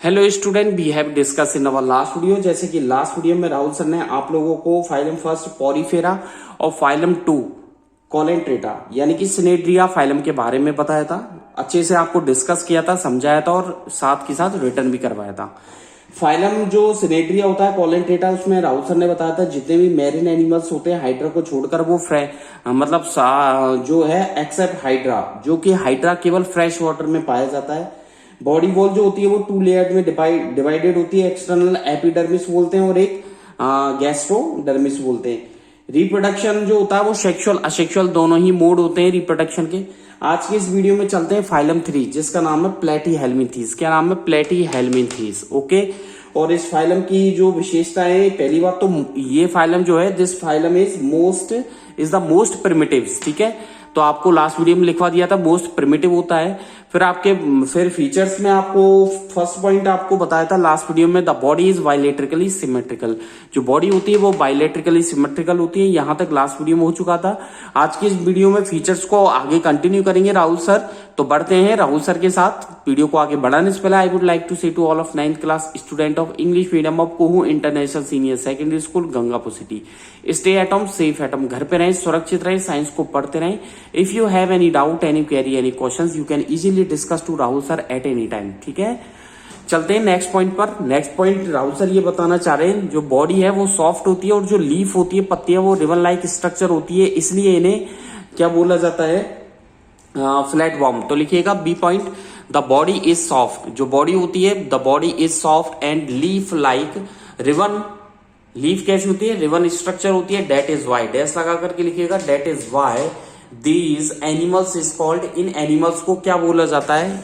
Hello student, we have discuss in our last video. जैसे कि last video में Rahul sir ने आप लोगों को फाइलम फर्स्ट पॉरीफेरा और फाइलम टू कॉलेंट्रेटा यानी कि सिनेड्रिया फाइलम के बारे में बताया था। अच्छे से आपको डिस्कस किया था, समझाया था और साथ के साथ रिटर्न भी करवाया था। फाइलम जो सिनेड्रिया होता है कॉलेंट्रेटा, उसमें राहुल सर ने बताया था जितने भी मैरिन एनिमल्स होते हैं हाइड्रा को छोड़कर वो जो है एक्सेप्ट हाइड्रा, जो कि हाइड्रा केवल फ्रेश वाटर में पाया जाता है। बॉडी वॉल जो होती है वो टू लेयर में डिवाइडेड होती है। एक्सटर्नल एपिडर्मिस बोलते हैं और एक गैस्ट्रोडर्मिस बोलते हैं। रिप्रोडक्शन जो होता है वो सेक्सुअल असेक्सुअल दोनों ही मोड होते हैं रिप्रोडक्शन के। आज के इस वीडियो में चलते हैं फाइलम 3, जिसका नाम है प्लेटीहेल्मिंथीज। क्या नाम है? प्लेटीहेल्मिंथीज। ओके। और इस फाइलम की जो विशेषता है, पहली बात तो ये फाइलम जो है, this phylum is the most primitive. ठीक है, तो आपको लास्ट वीडियो में लिखवा दिया था मोस्ट प्रिमिटिव होता है। फिर फीचर्स में आपको फर्स्ट पॉइंट आपको बताया था लास्ट वीडियो में, द बॉडी इज बाइलेट्रिकली सिमेट्रिकल। जो बॉडी होती है वो बाइलेट्रिकली सिमेट्रिकल होती है। यहां तक लास्ट वीडियो में हो चुका था। आज की इस वीडियो में फीचर्स को आगे कंटिन्यू करेंगे राहुल सर। तो बढ़ते हैं राहुल सर के साथ। वीडियो को आगे बढ़ाने से पहले I would like to say to all of 9th class student of English medium of कोहू international senior secondary school Gangapur city, stay at home, safe at home. घर पे रहें, सुरक्षित रहें, साइंस को पढ़ते रहें। If you have any doubt, any query, any questions, you can easily discuss to Rahul sir at any time. ठीक है, चलते हैं नेक्स्ट पॉइंट पर। नेक्स्ट पॉइंट राहुल सर ये बताना चाह रहे हैं, जो बॉडी है वो सॉफ्ट होती है और जो लीफ होती है, पत्तियां, वो रिबन लाइक स्ट्रक्चर होती है, इसलिए इन्हें क्या बोला जाता है? Flat worm. तो लिखिएगा B point, the body is soft. जो बॉडी होती है, the body is soft and leaf like ribbon. Leaf कैसी होती है? रिबन स्ट्रक्चर होती है। डेट इज वाई, डैश लगा करके लिखिएगा, that is why these animals is called. इन एनिमल्स को क्या बोला जाता है?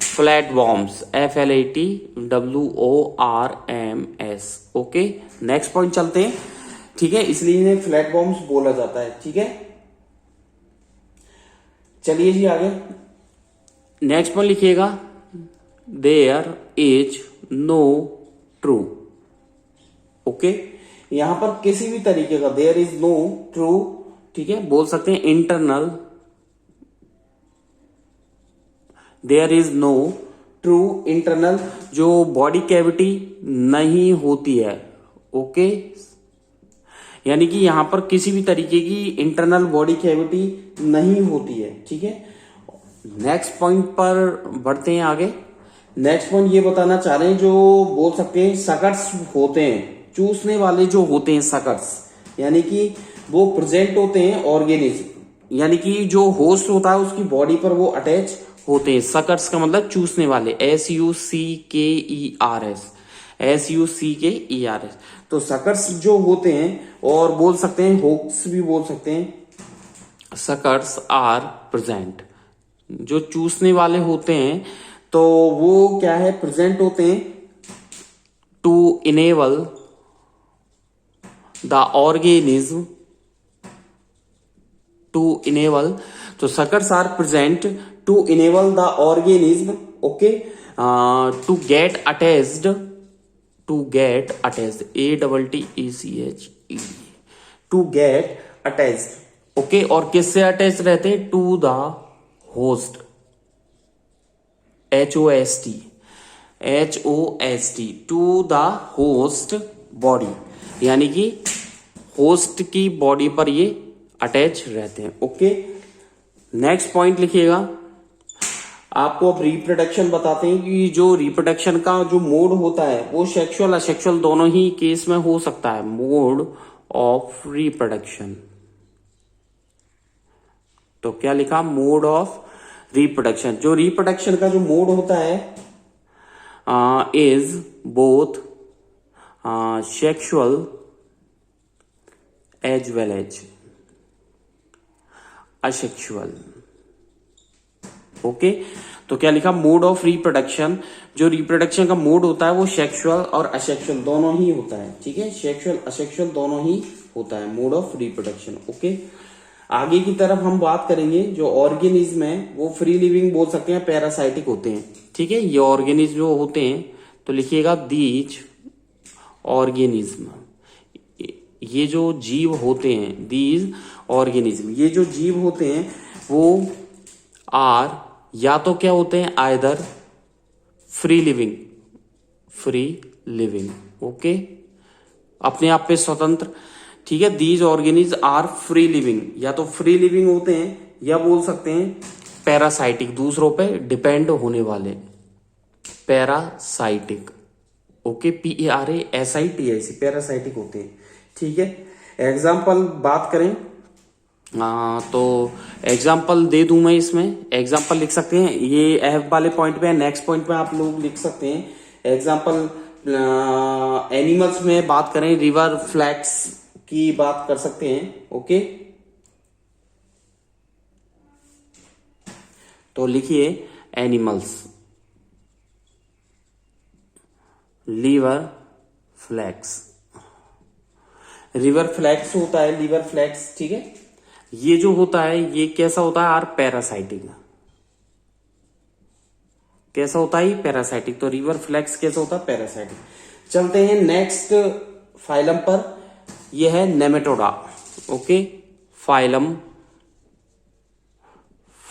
Flat worms. FLATWORMS। Okay, next point चलते हैं। ठीक है, इसलिए इन्हें फ्लैट वॉर्म्स बोला जाता है। ठीक है, चलिए जी आगे नेक्स्ट पॉइंट लिखिएगा, there is no true. Okay, यहां पर किसी भी तरीके का देयर इज नो ट्रू, ठीक है, बोल सकते हैं internal, there is no true internal, जो बॉडी कैविटी नहीं होती है। ओके, यानी कि यहां पर किसी भी तरीके की इंटरनल बॉडी कैविटी नहीं होती है। ठीक है, नेक्स्ट पॉइंट पर बढ़ते हैं आगे। नेक्स्ट पॉइंट ये बताना चाह रहे हैं, जो बोल सकते हैं सकट्स होते हैं, चूसने वाले जो होते हैं सकट्स, यानी कि वो प्रेजेंट होते हैं ऑर्गेनिज्म, यानी कि जो होस्ट होता है उसकी बॉडी पर वो अटैच होते हैं। सकट्स का मतलब चूसने वाले, SUCKERS। तो सकट्स जो होते हैं, और बोल सकते हैं होक्स भी बोल सकते हैं, सकट्स आर प्रेजेंट। जो चूसने वाले होते हैं तो वो क्या है? प्रेजेंट होते हैं to enable the organism, to enable. तो suckers are present to enable the organism, okay, to get attached, ATTECH, to get attached. Okay, और किससे अटैच रहते हैं? To the host, HOST, to the host body, यानी कि host की body पर ये अटैच रहते हैं। ओके, नेक्स्ट पॉइंट लिखिएगा। आपको अब रिप्रोडक्शन बताते हैं कि जो रिप्रोडक्शन का जो मोड होता है वो सेक्सुअल असेक्सुअल दोनों ही केस में हो सकता है। मोड ऑफ रिप्रोडक्शन, तो क्या लिखा? Mode of reproduction. जो रिप्रोडक्शन का जो मोड होता है is both sexual as well as asexual. Okay, तो क्या लिखा? Mode of reproduction. जो रिप्रोडक्शन का मोड होता है वो सेक्सुअल और असेक्सुअल दोनों ही होता है। ठीक है, सेक्सुअल असेक्सुअल दोनों ही होता है, मोड ऑफ रिप्रोडक्शन। ओके, आगे की तरफ हम बात करेंगे। जो ऑर्गेनिज्म है वो फ्री लिविंग बोल सकते हैं, पैरासाइटिक होते हैं। ठीक है, ये ऑर्गेनिज्म जो होते हैं, तो लिखिएगा दीज ऑर्गेनिज्म, ये जो जीव होते हैं, दीज ऑर्गेनिज्म, ये जो जीव होते हैं वो आर, या तो क्या होते हैं? Either free living, free living, okay, अपने आप पे स्वतंत्र, ठीक है। These organisms are free living, या तो फ्री लिविंग होते हैं या बोल सकते हैं पैरासाइटिक, दूसरों पे डिपेंड होने वाले, पैरासाइटिक, ओके, PARASITIC, पैरासाइटिक होते हैं, ठीक है। एग्जाम्पल बात करें तो एग्जाम्पल दे दूं मैं, इसमें एग्जाम्पल लिख सकते हैं, ये एफ वाले पॉइंट पे, नेक्स्ट पॉइंट पे आप लोग लिख सकते हैं एग्जाम्पल। एनिमल्स में बात करें, रिवर फ्लैक्स की बात कर सकते हैं, ओके। तो लिखिए animals, liver flukes, river flukes होता है, लीवर फ्लैक्स, ठीक है। ये जो होता है ये कैसा होता है, आर पैरासाइटिक, कैसा होता है, पैरासाइटिक। तो रिवर फ्लैक्स कैसा होता है, पैरासाइटिक। चलते हैं नेक्स्ट फाइलम पर, यह है नेमेटोडा, ओके, फाइलम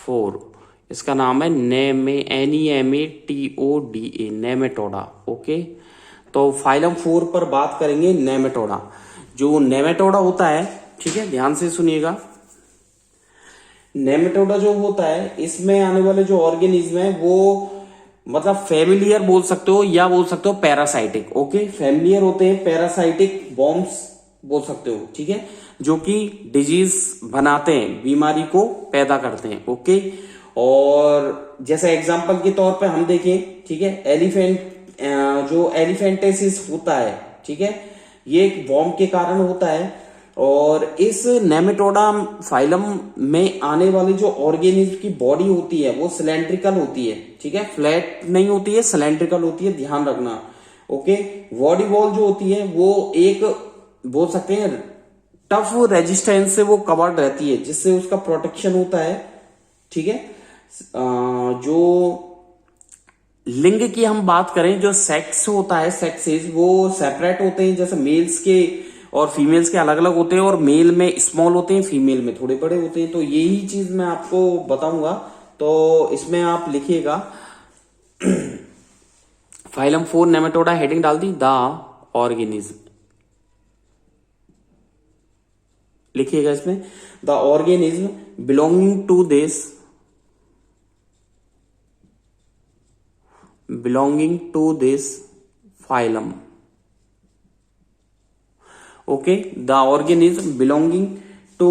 4, इसका नाम है NEMATODA, नेमेटोडा, ओके। तो फाइलम 4 पर बात करेंगे, नेमेटोडा। जो नेमेटोडा होता है, ठीक है, ध्यान से सुनिएगा, नेमेटोडा जो होता है इसमें आने वाले जो ऑर्गेनिज्म है वो मतलब फैमिलियर बोल सकते हो या बोल सकते हो पैरासाइटिक, ओके। फैमिलियर होते हैं, पैरासाइटिक बॉम्ब्स बोल सकते हो, ठीक है, जो कि डिजीज बनाते हैं, बीमारी को पैदा करते हैं, ओके। और जैसे एग्जांपल के तौर पे हम देखें, ठीक है, एलिफेंट, जो एलिफेंटेसिस होता है, ठीक है, ये एक वॉर्म के कारण होता है। और इस नेमेटोडा फाइलम में आने वाली जो ऑर्गेनिज्म की बॉडी होती है वो सिलेंड्रिकल होती है, ठीक है, फ्लैट नहीं होती है, सिलेंड्रिकल होती है, ध्यान रखना, ओके। बॉडी वॉल जो होती है वो एक बोल सकते हैं टफ रेजिस्टेंस से वो कवर्ड रहती है, जिससे उसका प्रोटेक्शन होता है, ठीक है। जो लिंग की हम बात करें, जो सेक्स होता है, सेक्सेस वो सेपरेट होते हैं, जैसे मेल्स के और फीमेल्स के अलग अलग होते हैं, और मेल में स्मॉल होते हैं, फीमेल में थोड़े बड़े होते हैं। तो यही चीज मैं आपको बताऊंगा, तो इसमें आप लिखिएगा फाइलम 4 नेमेटोडा, हेडिंग डाल दी द ऑर्गेनिज्म, लिखिएगा इसमें the organism belonging to this phylum, okay, the organism belonging to,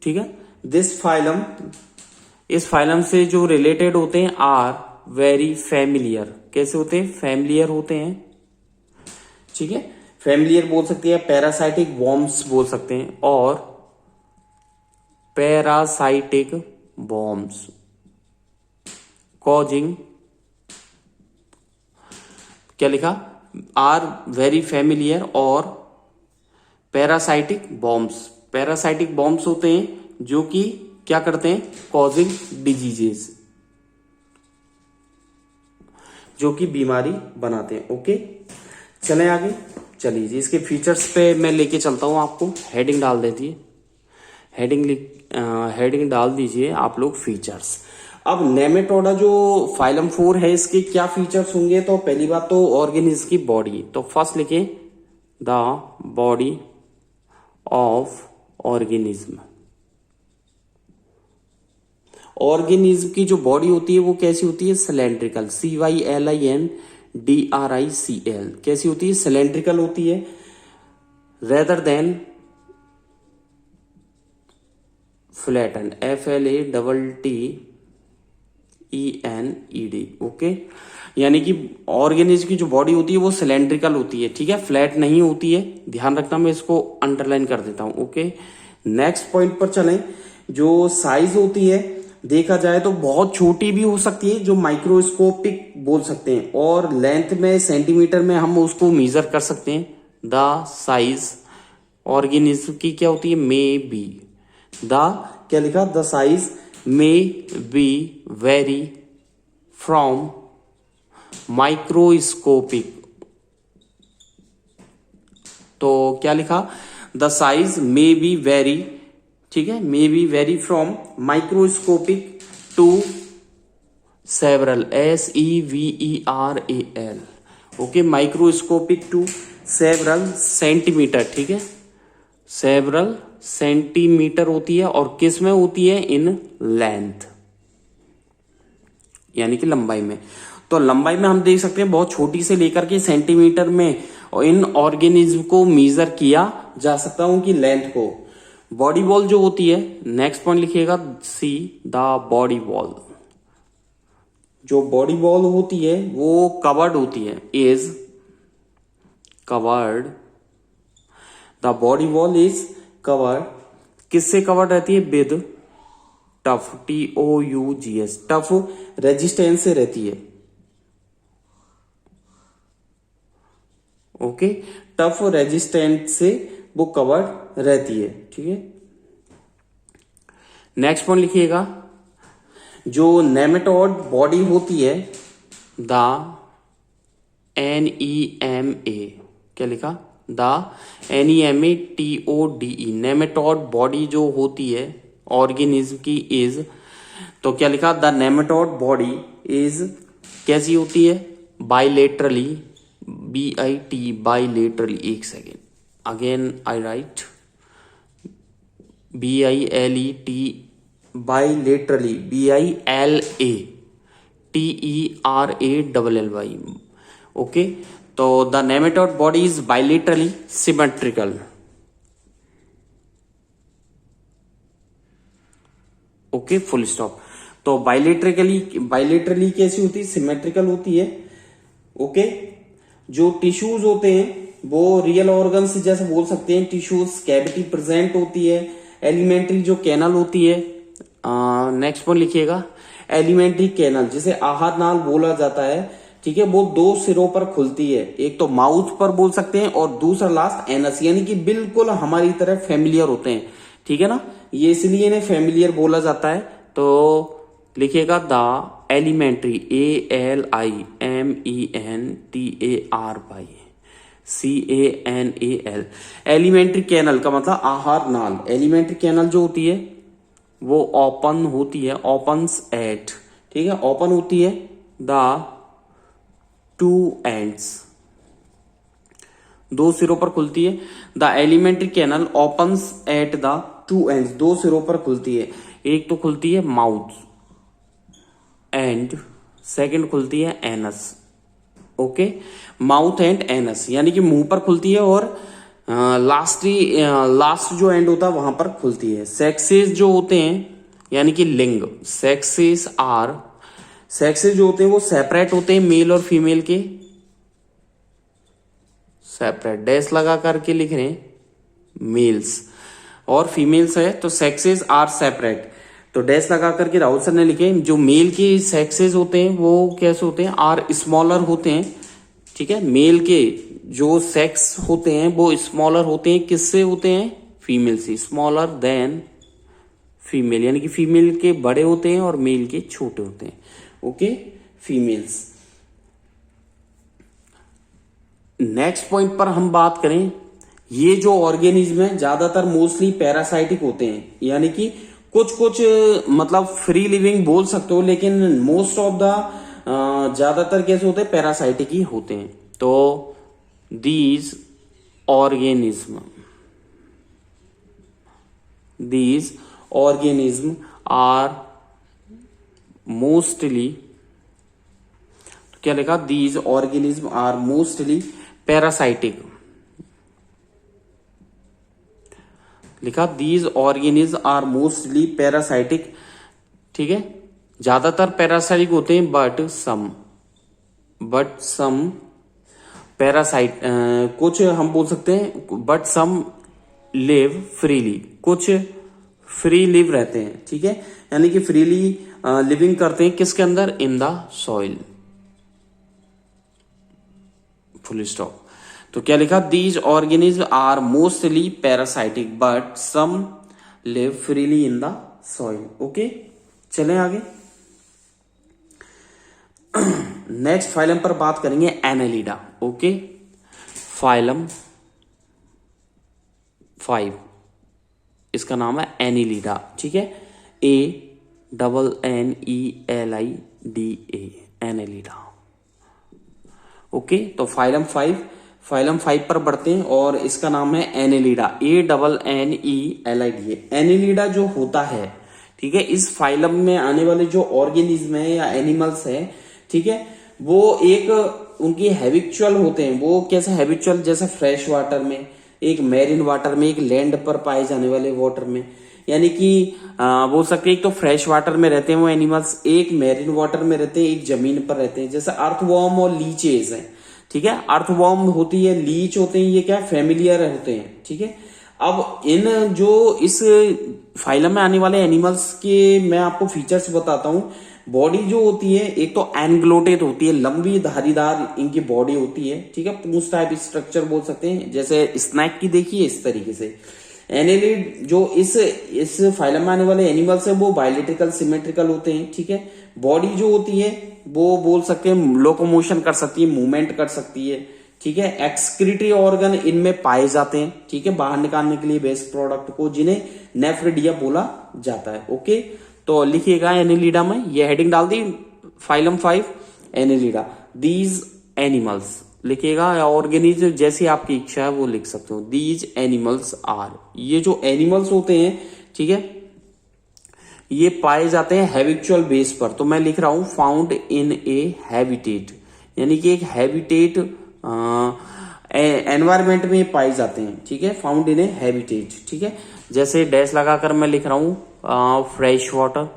ठीक है, दिस फाइलम, इस फाइलम से जो रिलेटेड होते हैं, आर वेरी फैमिलियर, कैसे होते हैं, फैमिलियर होते हैं, ठीक है, फैमिलियर बोल सकते हैं, पैरासाइटिक वॉर्म्स बोल सकते हैं, और पैरासाइटिक वॉर्म्स कॉजिंग, क्या लिखा, आर वेरी फैमिलियर, और पैरासाइटिक बॉम्ब्स होते हैं जो कि क्या करते हैं, कॉजिंग डिजीजेस, जो कि बीमारी बनाते हैं, ओके। चलें आगे, चलिए जी, इसके फीचर्स पे मैं लेके चलता हूं आपको। हेडिंग डाल देती है, हेडिंग डाल दीजिए आप लोग, फीचर्स। अब नेमेटोडा जो फाइलम 4 है, इसके क्या फीचर्स होंगे, तो पहली बात तो ऑर्गेनिज्म की बॉडी, तो फर्स्ट लिखे the body of organism. Organism की जो बॉडी होती है वो कैसी होती है, सिलेंड्रिकल, CYLINDRICL, कैसी होती है, सिलेंड्रिकल होती है, rather than flatten, FLATTENED, okay. यानी कि ऑर्गेनिज्म की जो बॉडी होती है वो सिलेंड्रिकल होती है, ठीक है, फ्लैट नहीं होती है, ध्यान रखना, मैं इसको अंडरलाइन कर देता हूं, ओके। नेक्स्ट पॉइंट पर चलें, जो साइज होती है देखा जाए तो बहुत छोटी भी हो सकती है, जो माइक्रोस्कोपिक बोल सकते हैं, और लेंथ में सेंटीमीटर में हम उसको मेजर कर सकते हैं। द साइज ऑर्गेनिज्म की क्या होती है, मे बी, क्या लिखा, the size may be vary from microscopic, तो क्या लिखा, the size may be vary, ठीक है, may be vary from microscopic to several, SEVERAL, okay, microscopic to several centimetre, ठीक है, सेवरल सेंटीमीटर होती है और किस में होती है, इन लेंथ, यानी कि लंबाई में। तो लंबाई में हम देख सकते हैं बहुत छोटी से लेकर के सेंटीमीटर में इन ऑर्गेनिज्म को मेजर किया जा सकता है, उनकी लेंथ को। बॉडी वॉल जो होती है, नेक्स्ट पॉइंट लिखिएगा सी, द बॉडी वॉल। जो बॉडी वॉल होती है वो कवर्ड होती है, is covered, the body wall is covered, किससे कवर्ड रहती है, with tough, TOUGS, tough resistance से रहती है। ओके, टफ रेजिस्टेंस से वो कवर्ड रहती है, ठीक है। नेक्स्ट पॉइंट लिखिएगा, जो नेमेटोड बॉडी होती है, द NEMA, क्या लिखा, द NEMATODE, नेमेटोड बॉडी जो होती है ऑर्गेनिज्म की इज, तो क्या लिखा, द नेमेटोड बॉडी इज कैसी होती है, बाइलेटरली, BIT, बाइलेटरली, एक second, again I write, BILET, bilaterally, BILATERALLY, okay. तो the nematode body is bilaterally symmetrical, okay, full stop. तो बाइलेटरली कैसी होती है, सिमेट्रिकल होती है, ओके। जो टिश्यूज होते हैं वो रियल ऑर्गन्स जैसे बोल सकते हैं, टिश्यूज कैविटी प्रेजेंट होती है। एलिमेंट्री जो कैनल होती है, नेक्स्ट पॉइंट लिखिएगा, एलिमेंट्री कैनल जिसे आहार नाल बोला जाता है, ठीक है, वो दो सिरों पर खुलती है, एक तो माउथ पर बोल सकते हैं और दूसरा लास्ट एनस, यानी कि बिल्कुल हमारी तरह फेमिलियर होते हैं, ठीक है ना, ये इसलिए इन्हें फेमिलियर बोला जाता है। तो लिखिएगा the alimentary, ALIMENTARY, alimentary canal का मतलब आहार नाल। एलिमेंट्री कैनल जो होती है वो ओपन होती है, ओपन्स एट, ठीक है, ओपन होती है द टू एंड्स, दो सिरों पर खुलती है। The alimentary canal opens at the two ends, दो सिरों पर खुलती है, एक तो खुलती है माउथ एंड सेकंड खुलती है anus, okay, mouth and anus, यानी कि मुंह पर खुलती है और लास्ट जो एंड होता है वहां पर खुलती है। सेक्सेस जो होते हैं, यानी कि लिंग, सेक्सेस जो होते हैं वो सेपरेट होते हैं मेल और फीमेल के, सेपरेट, डैश लगा करके लिख रहे हैं, मेल्स और फीमेल्स है तो सेक्सेस आर सेपरेट, तो डैश लगा करके राहुल सर ने लिखे। जो मेल के सेक्सेस होते हैं वो कैसे होते हैं, आर स्मॉलर होते हैं, ठीक है, मेल के जो सेक्स होते हैं वो स्मॉलर होते हैं, किससे होते हैं, फीमेल से, स्मॉलर देन फीमेल, यानी कि फीमेल के बड़े होते हैं और मेल के छोटे होते हैं, ओके, फीमेल्स। नेक्स्ट पॉइंट पर हम बात करें, ये जो ऑर्गेनिज्म है ज्यादातर मोस्टली पैरासाइटिक होते हैं, यानी कि कुछ मतलब फ्री लिविंग बोल सकते हो, लेकिन मोस्ट ऑफ द ज्यादातर कैसे होते हैं, पैरासाइटिक ही होते हैं। तो दीज ऑर्गेनिज्म आर मोस्टली, तो क्या लिखा, these organism are mostly parasitic, लिखा these organism are mostly parasitic, ठीक है, ज्यादातर पैरासाइटिक होते हैं, बट सम पैरासाइट, कुछ हम बोल सकते हैं, बट सम लिव फ्रीली, कुछ फ्री लिव रहते हैं, ठीक है, यानी कि फ्रीली लिविंग करते हैं, किसके अंदर, in the soil, full stop. तो क्या लिखा, these organism are mostly parasitic but some live freely in the soil, okay. चलें आगे, नेक्स्ट फाइलम पर बात करेंगे, एनेलिडा, ओके, फाइलम 5, इसका नाम है एनेलिडा, ठीक है, ANNELIDA, एनेलिडा, ओके, तो फाइलम 5 पर बढ़ते हैं और इसका नाम है एनेलिडा, ANNELIDA। एनेलिडा जो होता है, ठीक है, इस फाइलम में आने वाले जो ऑर्गेनिज्म है या एनिमल्स है, ठीक है, वो एक उनकी हैबिचुअल होते हैं। वो कैसे हैबिचुअल, जैसे फ्रेश वाटर में, एक मैरिन वाटर में, एक लैंड पर पाए जाने वाले वाटर में, यानी कि बोल सकते हैं एक तो फ्रेश वाटर में रहते हैं वो एनिमल्स, एक मैरिन वाटर में रहते हैं, एक जमीन पर रहते हैं, जैसे अर्थवॉर्म और लीचेज हैं, ठीक है। अर्थवॉर्म होती है, लीच होते हैं, ये क्या फेमिलियर होते हैं, ठीक है। अब इन जो इस फाइलम में आने वाले एनिमल्स के मैं आपको फीचर्स बताता हूं। बॉडी जो होती है एक तो एनग्लोटेड होती है, लंबी धारीदार इनकी बॉडी होती है, ठीक है, पूंछ टाइप स्ट्रक्चर बोल सकते हैं, जैसे स्नैक की देखिए इस तरीके से। एनेलिड जो इस फाइलम में आने वाले एनिमल्स है वो बायोलिटिकल सिमेट्रिकल होते हैं, ठीक है। बॉडी जो होती है वो बोल सकते हैं लोकोमोशन कर सकती है, मूवमेंट कर सकती है, ठीक है। एक्सक्रीटरी ऑर्गन इनमें पाए जाते हैं, ठीक है, बाहर निकालने के लिए वेस्ट प्रोडक्ट को, जिन्हें नेफ्रिडिया बोला जाता है। ओके, तो लिखिएगा एनेलिडा में, ये हेडिंग डाल दी, फाइलम 5 एनेलिडा, दीज एनिमल्स लिखिएगा, या ऑर्गेनिज्म जैसी आपकी इच्छा है वो लिख सकते हो। दीज एनिमल्स आर, ये जो एनिमल्स होते हैं, ठीक है, ये पाए जाते हैं हैबिचुअल बेस पर। तो मैं लिख रहा हूं फाउंड इन ए हैबिटेट, यानी कि एक हैबिटेट एनवायरमेंट में पाए जाते हैं, ठीक है, फाउंड इन ए हैबिटेट, ठीक है। जैसे डैश लगाकर मैं लिख रहा हूं fresh water,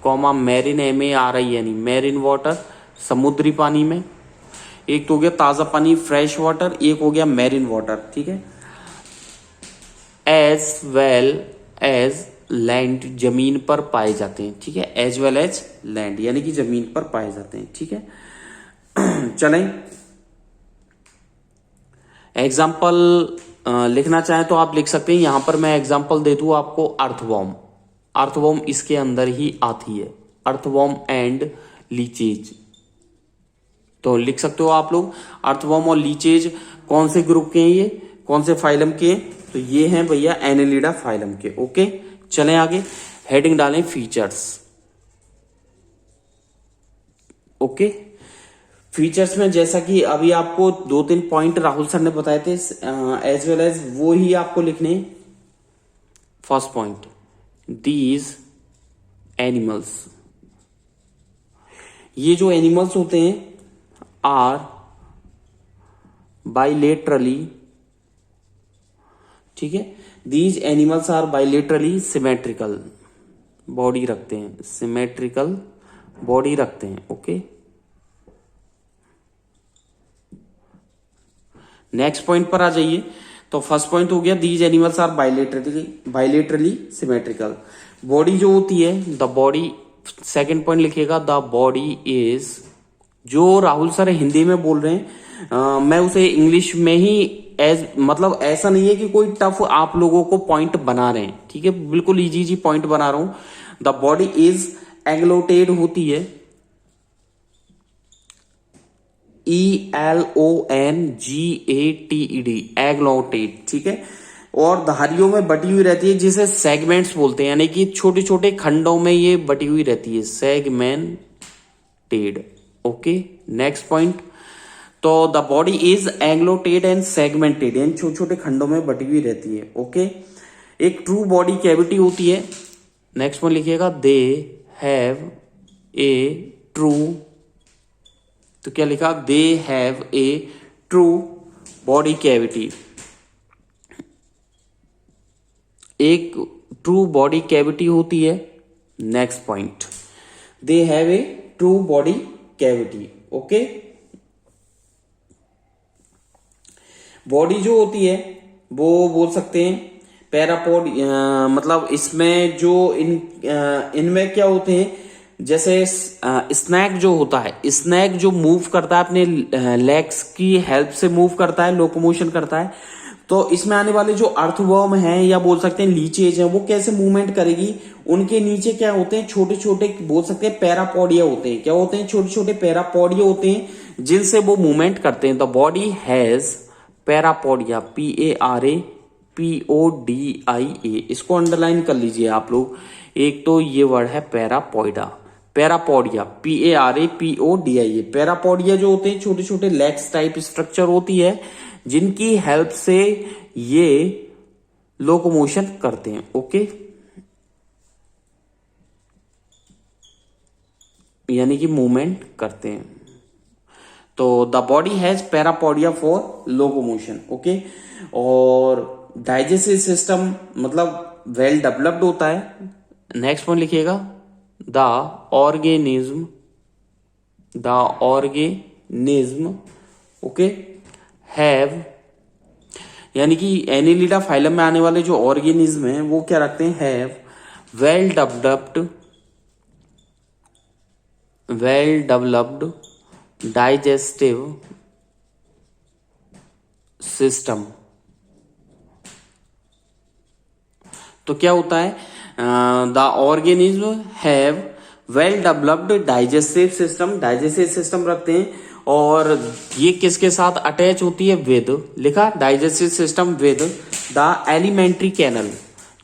comma marine, MARI यानी मैरिन वाटर, समुद्री पानी में। एक तो हो गया ताजा पानी फ्रेश वाटर, एक हो गया मैरिन वाटर, ठीक है। एज वेल एज लैंड, जमीन पर पाए जाते हैं, ठीक है, एज वेल एज लैंड यानी कि जमीन पर पाए जाते हैं, ठीक है। चलें, एग्जाम्पल लिखना चाहें तो आप लिख सकते हैं। यहां पर मैं एग्जाम्पल दे दूं आपको, अर्थवॉर्म, अर्थवॉर्म इसके अंदर ही आती है, अर्थवॉर्म एंड लीचेज, तो लिख सकते हो आप लोग। अर्थवॉर्म और लीचेज कौन से ग्रुप के हैं, ये कौन से फाइलम के हैं, तो ये हैं भैया एनेलिडा फाइलम के। ओके, चलें आगे, हेडिंग डालें फीचर्स। ओके, फीचर्स में जैसा कि अभी आपको 2-3 पॉइंट राहुल सर ने बताए थे, एज वेल एज वो ही आपको लिखने। फर्स्ट पॉइंट, दीज एनिमल्स, ये जो एनिमल्स होते हैं आर बाइलेटरली, ठीक है, these animals are bilaterally symmetrical, body रखते हैं, सिमेट्रिकल बॉडी रखते हैं। ओके, नेक्स्ट पॉइंट पर आ जाइए। तो फर्स्ट पॉइंट हो गया, these animals are bilaterally symmetrical, body जो होती है, द बॉडी। सेकेंड पॉइंट लिखिएगा, द बॉडी इज, जो राहुल सर हिंदी में बोल रहे हैं मैं उसे इंग्लिश में ही एज, मतलब ऐसा नहीं है कि कोई टफ आप लोगों को पॉइंट बना रहे हैं, ठीक है, बिल्कुल इजी पॉइंट बना रहा हूं। द बॉडी इज एग्लोटेड होती है, ELONGATED, एग्लोटेड, ठीक है, और धारियों में बटी हुई रहती है, जिसे सेगमेंट्स बोलते हैं, यानी कि छोटे छोटे खंडों में ये बटी हुई रहती है, सेगमेंटेड। ओके, नेक्स्ट पॉइंट, तो द बॉडी इज एग्लोटेड एंड सेगमेंटेड, यानी छोटे छोटे खंडों में बटी हुई रहती है। ओके, एक ट्रू बॉडी कैविटी होती है। नेक्स्ट पॉइंट लिखिएगा, दे हैव ए ट्रू, तो क्या लिखा, they have a true body cavity, एक ट्रू बॉडी कैविटी होती है। Next point, they have a true body cavity. Okay, body जो होती है वो बोल सकते हैं पैरापोड, मतलब इसमें जो इनमें क्या होते हैं, जैसे स्नैक जो होता है, स्नैक जो मूव करता है अपने लेग्स की हेल्प से मूव करता है, लोकोमोशन करता है। तो इसमें आने वाले जो अर्थवर्म हैं या बोल सकते हैं लीचेज हैं, वो कैसे मूवमेंट करेगी, उनके नीचे क्या होते हैं, छोटे छोटे बोल सकते हैं पैरापोडिया होते हैं। क्या होते हैं, छोटे छोटे पैरापोडिया होते हैं, जिनसे वो मूवमेंट करते हैं। The body has parapodia, PARAPODIA, इसको अंडरलाइन कर लीजिए आप लोग। एक तो ये वर्ड है पैरापोइडा, पैरापोडिया, PARAPODIA। पैरापोडिया जो होते हैं छोटे छोटे लेग्स टाइप स्ट्रक्चर होती है जिनकी हेल्प से ये लोकोमोशन करते हैं। ओके, यानी कि मूवमेंट करते हैं। तो the body has parapodia for locomotion. Okay, और डाइजेस्टिव सिस्टम मतलब वेल डेवलप्ड होता है। नेक्स्ट पॉइंट लिखिएगा, द ऑर्गेनिज्म ओके हैव, यानी कि एनिलिडा फाइलम में आने वाले जो ऑर्गेनिज्म हैं वो क्या रखते हैं, have well developed digestive system. तो क्या होता है, the organism have well developed digestive system रखते हैं। और ये किसके साथ अटैच होती है, विद, लिखा digestive system with the alimentary canal,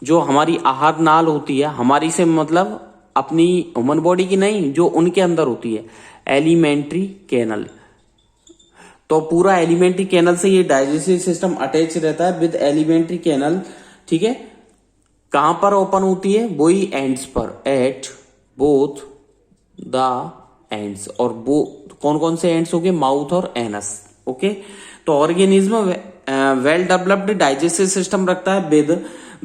जो हमारी आहार नाल होती है, हमारी से मतलब अपनी ह्यूमन बॉडी की नहीं, जो उनके अंदर होती है, एलिमेंट्री कैनल। तो पूरा एलिमेंट्री कैनल से ये डाइजेस्टिव सिस्टम अटैच रहता है विद एलिमेंट्री कैनल। ठीक है, कहां पर ओपन होती है, वही एंड्स पर, एट बोथ द एंड्स। और वो कौन कौन से एंड्स हो गए, माउथ और एनस। ओके, तो organism well developed digestive system रखता है विद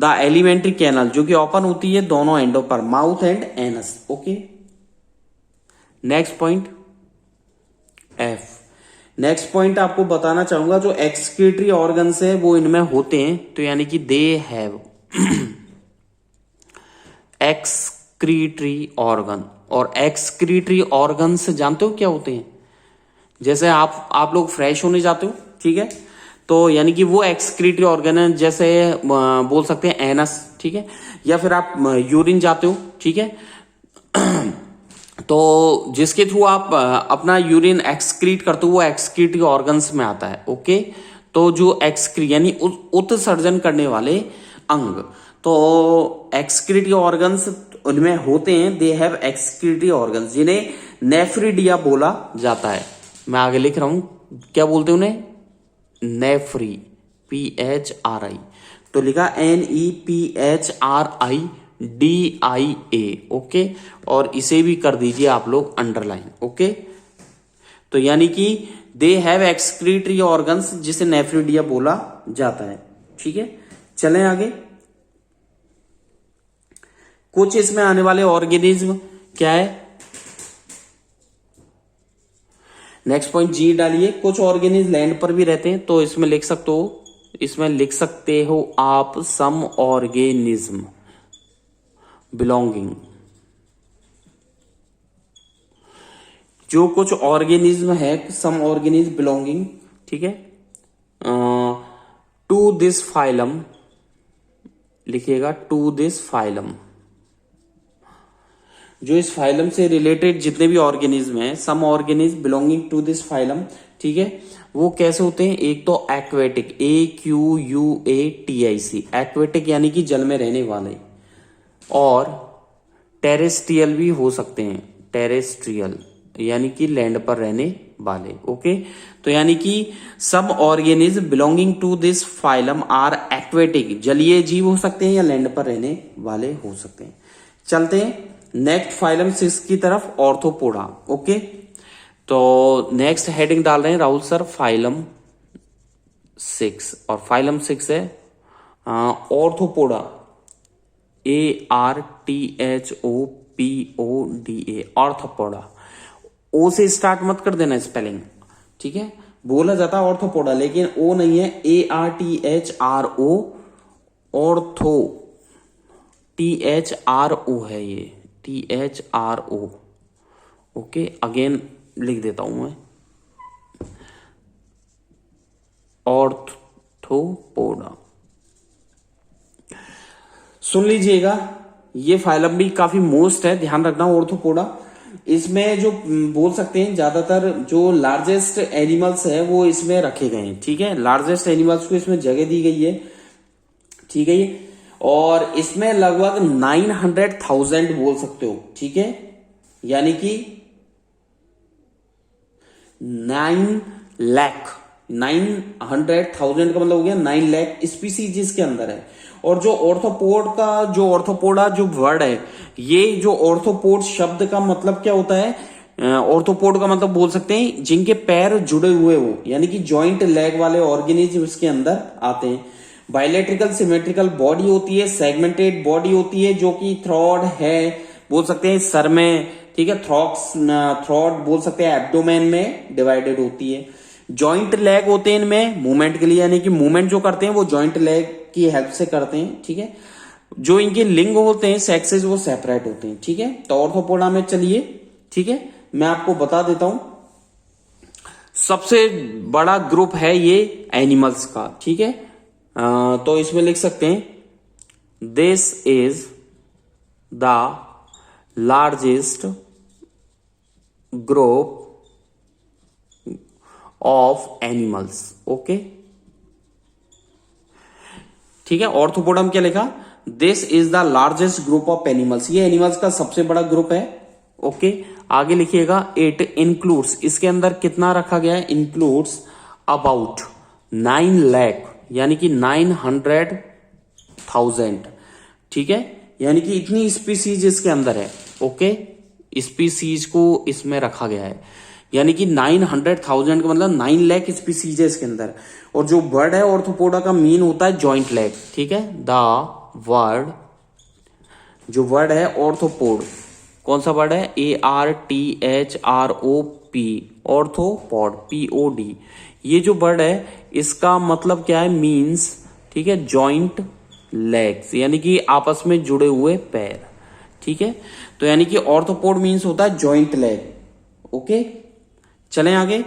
द एलिमेंट्री कैनल, जो कि ओपन होती है दोनों एंडों पर, mouth and anus. Okay, next point F. Next point आपको बताना चाहूंगा, जो एक्सक्रीटरी ऑर्गन्स है वो इनमें होते हैं। तो यानी कि दे हैव एक्सक्रीटरी ऑर्गन। और एक्सक्रीटरी ऑर्गन्स जानते हो क्या होते हैं, जैसे आप लोग फ्रेश होने जाते हो, ठीक है, तो यानी कि वो एक्सक्रीटरी ऑर्गन है, जैसे बोल सकते हैं एनस, ठीक है, या फिर आप यूरिन जाते हो, ठीक है, तो जिसके थ्रू आप अपना यूरिन एक्सक्रीट करते हो वो एक्सक्रीटरी ऑर्गन्स में आता है। ओके, तो जो यानी उत्सर्जन करने वाले अंग, तो एक्सक्रीटरी ऑर्गन्स उनमें होते हैं, दे हैव एक्सक्रीटरी ऑर्गन्स, जिन्हें नेफ्रिडिया बोला जाता है। मैं आगे लिख रहा हूं, क्या बोलते हैं उन्हें, नेफ्री, PHRI। तो लिखा NEPHRIDIA। ओके, और इसे भी कर दीजिए आप लोग अंडरलाइन। ओके, तो यानी कि दे हैव एक्सक्रीटरी ऑर्गन्स, जिसे नेफ्रिडिया बोला जाता है। ठीक है, चलें आगे। कुछ इसमें आने वाले ऑर्गेनिज्म क्या है, नेक्स्ट पॉइंट जी डालिए। कुछ ऑर्गेनिज्म लैंड पर भी रहते हैं, तो इसमें लिख सकते हो आप सम ऑर्गेनिज्म बिलोंगिंग, जो कुछ ऑर्गेनिज्म है, सम ऑर्गेनिज्म बिलोंगिंग, ठीक है, टू दिस फाइलम, लिखिएगा टू दिस फाइलम, जो इस फाइलम से रिलेटेड जितने भी ऑर्गेनिज्म हैं, some organism belonging to this phylum, ठीक है, वो कैसे होते हैं, एक तो एक्वेटिक, AQUATIC, एक्वेटिक यानी कि जल में रहने वाले, और टेरेस्ट्रियल भी हो सकते हैं, टेरेस्ट्रियल यानी कि लैंड पर रहने वाले। ओके, तो यानी कि सब organism belonging to this phylum are aquatic, जलीय जीव हो सकते हैं या लैंड पर रहने वाले हो सकते हैं। चलते हैं नेक्स्ट फाइलम 6 की तरफ, ऑर्थोपोडा। ओके, तो नेक्स्ट हेडिंग डाल रहे हैं राहुल सर, फाइलम 6, और फाइलम 6 है ऑर्थोपोडा, ARTHOPODA, ऑर्थोपोडा। ओ से स्टार्ट मत कर देना स्पेलिंग, ठीक है, बोला जाता है ऑर्थोपोडा, लेकिन ओ नहीं है, ARTHRO, ऑर्थो, THRO है ये, THRO। ओके, अगेन लिख देता हूं मैं, ऑर्थोपोडा। सुन लीजिएगा, ये फाइलम भी काफी मोस्ट है, ध्यान रखना ऑर्थोपोडा। इसमें जो बोल सकते हैं ज्यादातर जो लार्जेस्ट एनिमल्स है वो इसमें रखे गए हैं। ठीक है, लार्जेस्ट एनिमल्स को इसमें जगह दी गई है। ठीक है, और इसमें लगभग 900,000 बोल सकते हो। ठीक है, यानी कि 900,000 का मतलब हो गया 9 लाख स्पीसीज इसके अंदर है। और जो ऑर्थोपोडा जो वर्ड है, ये जो ऑर्थोपोड शब्द का मतलब क्या होता है, ऑर्थोपोड का मतलब बोल सकते हैं जिनके पैर जुड़े हुए हो, यानी कि जॉइंट लेग वाले ऑर्गेनिज्म इसके अंदर आते हैं। बायलैट्रिकल सिमेट्रिकल बॉडी होती है, सेगमेंटेड बॉडी होती है, जो कि थ्रॉड है बोल सकते हैं सर में, ठीक है, थ्रॉड बोल सकते हैं एब्डोमेन में डिवाइडेड होती है। जॉइंट लेग होते हैं इनमें मूवमेंट के लिए, यानी कि मूवमेंट जो करते हैं वो जॉइंट लेग की हेल्प से करते हैं, ठीक है। जो इनके लिंग होते हैं सेक्सेस वो सेपरेट होते हैं, ठीक है। तो ऑर्थोपोडा में चलिए, ठीक है, मैं आपको बता देता हूं सबसे बड़ा ग्रुप है ये एनिमल्स का, ठीक है। तो इसमें लिख सकते हैं this is the largest group of animals, okay, ठीक है। ऑर्थोपोडम क्या लिखा, this is the largest group of animals, ये एनिमल्स का सबसे बड़ा ग्रुप है, ओके। आगे लिखिएगा इट इंक्लूड्स, इसके अंदर कितना रखा गया है, इंक्लूड्स अबाउट 9 लाख, यानी कि 900,000, ठीक है, यानी कि इतनी स्पीसीज इसके अंदर है, ओके। स्पीसीज को इसमें रखा गया है, यानी कि 900,000 का मतलब 9 लाख स्पीसीज है इसके अंदर। और जो वर्ड है ऑर्थोपोडा का मीन होता है जॉइंट लेग, ठीक है। द वर्ड, जो वर्ड है ऑर्थोपोड, कौन सा वर्ड है, ARTHROP, ऑर्थोपॉड, POD, ये जो वर्ड है इसका मतलब क्या है, मीन्स, ठीक है, जॉइंट लेग्स, यानी कि आपस में जुड़े हुए पैर, ठीक है। तो यानी कि ऑर्थोपोड मीन्स होता है जॉइंट लेग, ओके। चलें आगे,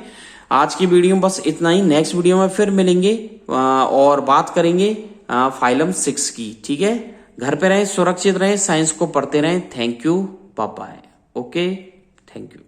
आज की वीडियो में बस इतना ही। नेक्स्ट वीडियो में फिर मिलेंगे और बात करेंगे फाइलम 6 की, ठीक है। घर पे रहें, सुरक्षित रहें, साइंस को पढ़ते रहें। Thank you, bye bye, okay, thank you.